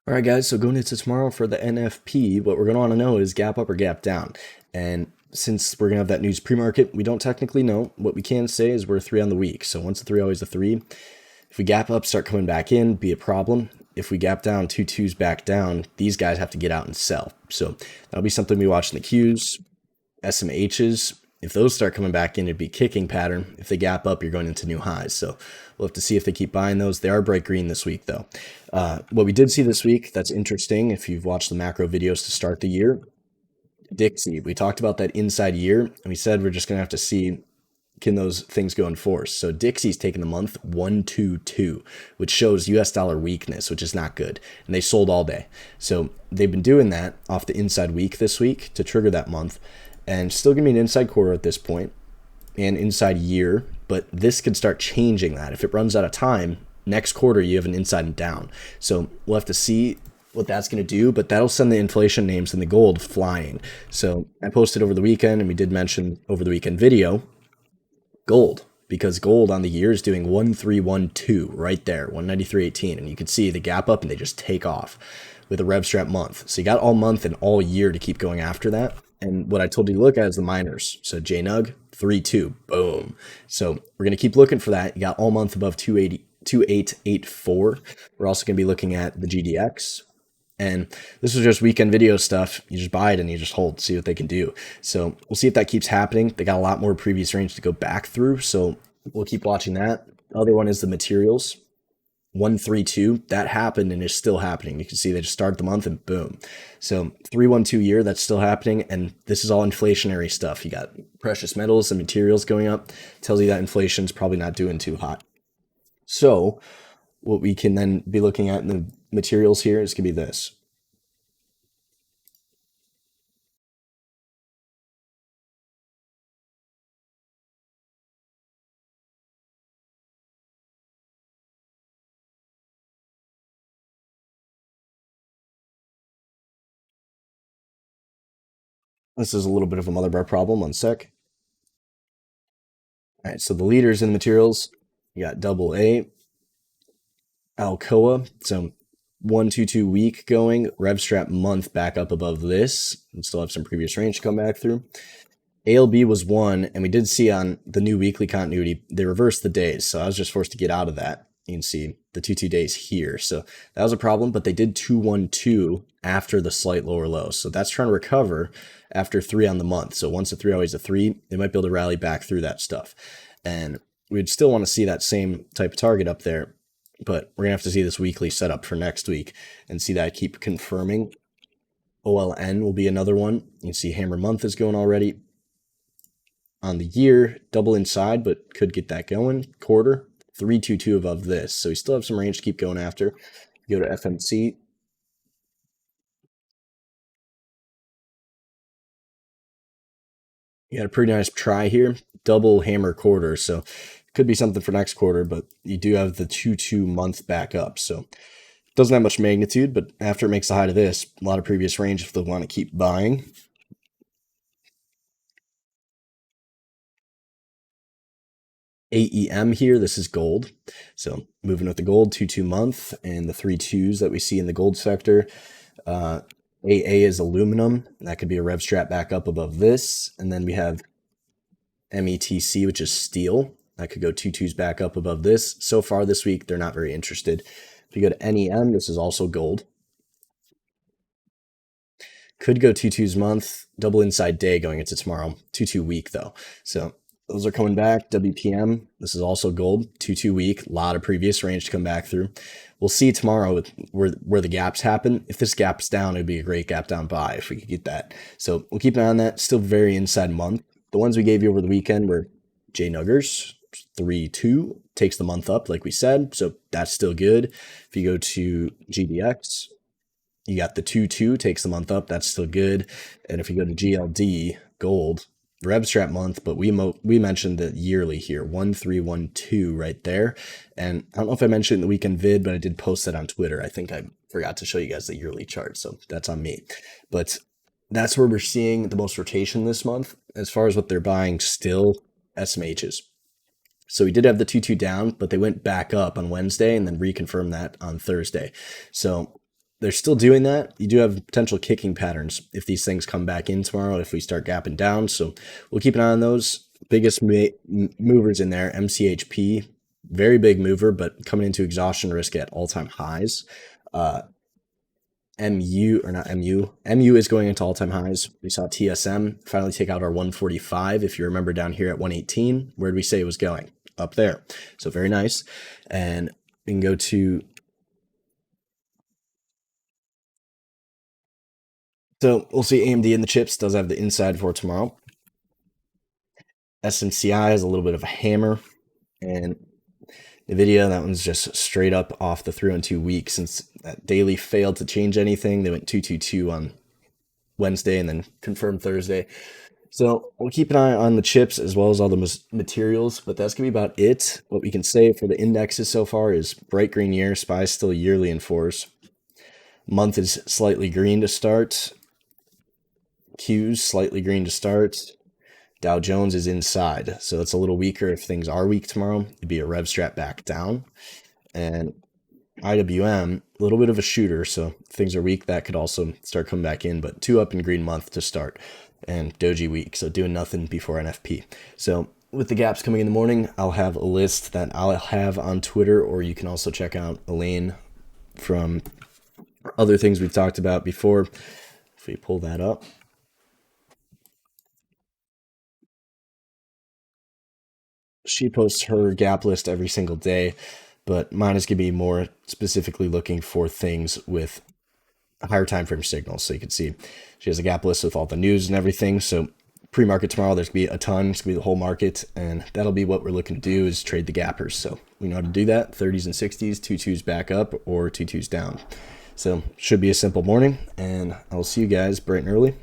All right, guys, so going into tomorrow for the NFP, what we're going to want to know is gap up or gap down. And since we're going to have that news pre-market, we don't technically know. What we can say is we're 3 on the week. So once a 3, always a 3. If we gap up, start coming back in, be a problem. If we gap down, 2 2s back down, these guys have to get out and sell. So that'll be something we watch in the Qs, SMHs. If those start coming back in, it'd be kicking pattern. If they gap up, you're going into new highs. So we'll have to see if they keep buying those. They are bright green this week, though. What we did see this week that's interesting, if you've watched the macro videos to start the year, Dixie. We talked about that inside year, and we said we're just going to have to see can those things go in force. So Dixie's taken the month 122, which shows US dollar weakness, which is not good. And they sold all day. So they've been doing that off the inside week this week to trigger that month. And still going to be an inside quarter at this point and inside year, but this could start changing that. If it runs out of time, next quarter you have an inside and down. So we'll have to see what that's going to do, but that'll send the inflation names in the gold flying. So I posted over the weekend, and we did mention over the weekend video, gold, because gold on the year is doing 1312 right there, 193.18, and you can see the gap up and they just take off with a rev strap month. So you got all month and all year to keep going after that. And what I told you to look at is the minors. So JNUG 3.2, boom. So we're gonna keep looking for that. You got all month above 2884. We're also gonna be looking at the GDX. And this was just weekend video stuff. You just buy it and you just hold, see what they can do. So we'll see if that keeps happening. They got a lot more previous range to go back through. So we'll keep watching that. The other one is the materials. 132, that happened and is still happening. You can see they just started the month and boom. So 312 year, that's still happening. And this is all inflationary stuff. You got precious metals and materials going up. Tells you that inflation's probably not doing too hot. So what we can then be looking at in the materials here is going to be this. This is a little bit of a motherboard problem. 1 sec. All right, so the leaders in the materials, you got double A, Alcoa. So 122 week going, rev strap month back up above this, and still have some previous range to come back through. ALB was 1, and we did see on the new weekly continuity, they reversed the days. So I was just forced to get out of that. You can see the 2 days here. So that was a problem, but they did 212 after the slight lower low. So that's trying to recover after 3 on the month. So once a 3, always a 3, they might be able to rally back through that stuff. And we'd still want to see that same type of target up there, but we're going to have to see this weekly setup for next week and see that keep confirming. OLN will be another one. You can see hammer month is going already. On the year, double inside, but could get that going. Quarter, 322 above this. So we still have some range to keep going after. Go to FMC. You got a pretty nice try here. Double hammer quarter. So could be something for next quarter, but you do have the 2 month back up. So doesn't have much magnitude, but after it makes the high to this, a lot of previous range if they want to keep buying. AEM here, this is gold. So moving with the gold, 2 month, and the 3 2s that we see in the gold sector. AA is aluminum. That could be a rev strap back up above this. And then we have METC, which is steel. That could go 2 2s back up above this. So far this week, they're not very interested. If you go to NEM, this is also gold. Could go 2 2s month, double inside day going into tomorrow. 2 week though. So those are coming back. WPM, this is also gold. 2 week, a lot of previous range to come back through. We'll see tomorrow where the gaps happen. If this gap's down, it'd be a great gap down buy if we could get that. So we'll keep an eye on that. Still very inside month. The ones we gave you over the weekend were JNuggers, 3-2, takes the month up like we said. So that's still good. If you go to GDX, you got the 2-2, takes the month up. That's still good. And if you go to GLD, gold, rev strap month, but we mentioned the yearly here, 1312 right there. And I don't know if I mentioned in the weekend vid, but I did post that on Twitter. I think I forgot to show you guys the yearly chart, so that's on me. But that's where we're seeing the most rotation this month. As far as what they're buying, still SMHs. So we did have the 2 down, but they went back up on Wednesday and then reconfirmed that on Thursday. So they're still doing that. You do have potential kicking patterns if these things come back in tomorrow, if we start gapping down. So we'll keep an eye on those. Biggest movers in there, MCHP, very big mover, but coming into exhaustion risk at all-time highs. MU or not MU. MU is going into all-time highs. We saw TSM finally take out our 145. If you remember down here at 118, where did we say it was going? Up there. So very nice. And we can go to. So we'll see AMD in the chips does have the inside for tomorrow. SMCI has a little bit of a hammer, and NVIDIA, that one's just straight up off the 3-on-2 week since that daily failed to change anything. They went 222 on Wednesday and then confirmed Thursday. So we'll keep an eye on the chips as well as all the materials, but that's going to be about it. What we can say for the indexes so far is bright green year, SPY still yearly in fours. Month is slightly green to start. Qs slightly green to start. Dow Jones is inside, so it's a little weaker. If things are weak tomorrow, it'd be a rev strat back down. And IWM, a little bit of a shooter, so if things are weak, that could also start coming back in, but 2 up in green month to start. And Doji weak, so doing nothing before NFP. So with the gaps coming in the morning, I'll have a list that I'll have on Twitter, or you can also check out Elaine from other things we've talked about before. If we pull that up. She posts her gap list every single day, but mine is going to be more specifically looking for things with higher time frame signals. So you can see she has a gap list with all the news and everything. So pre-market tomorrow, there's going to be a ton. It's going to be the whole market, and that'll be what we're looking to do is trade the gappers. So we know how to do that. 30s and 60s, 2-2s back up or 2-2s down. So should be a simple morning, and I'll see you guys bright and early.